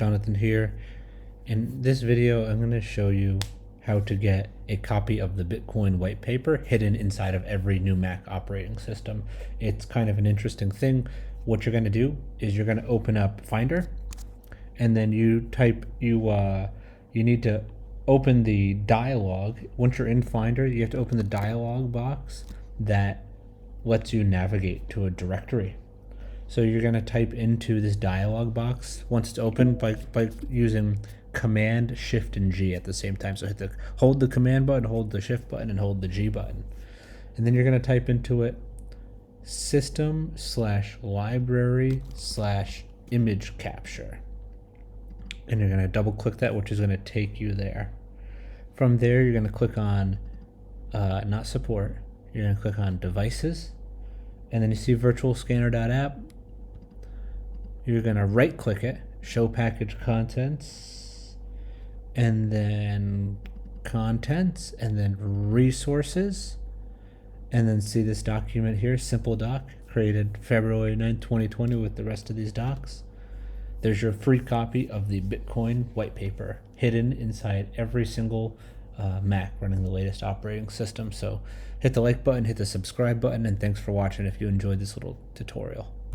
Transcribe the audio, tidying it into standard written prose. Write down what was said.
Jonathan here. In this video, I'm going to show you how to get a copy of the Bitcoin white paper hidden inside of every new Mac operating system. It's kind of an interesting thing. What you're going to do is you're going to open up Finder, and then you need to open the dialog. Once you're in Finder, you have to open the dialog box that lets you navigate to a directory. So you're going to type into this dialog box once it's open by using Command, Shift, and G at the same time. So hold the Command button, hold the Shift button, and hold the G button. And then you're going to type into it system/library/image capture. And you're going to double click that, which is going to take you there. From there, you're going to click on not support. You're going to click on devices. And then you see virtual scanner.app. You're going to right click it, show package contents, and then contents, and then resources, and then see this document here, simple doc, created February 9th, 2020 with the rest of these docs. There's your free copy of the Bitcoin white paper hidden inside every single Mac running the latest operating system. So hit the like button, hit the subscribe button, and thanks for watching if you enjoyed this little tutorial.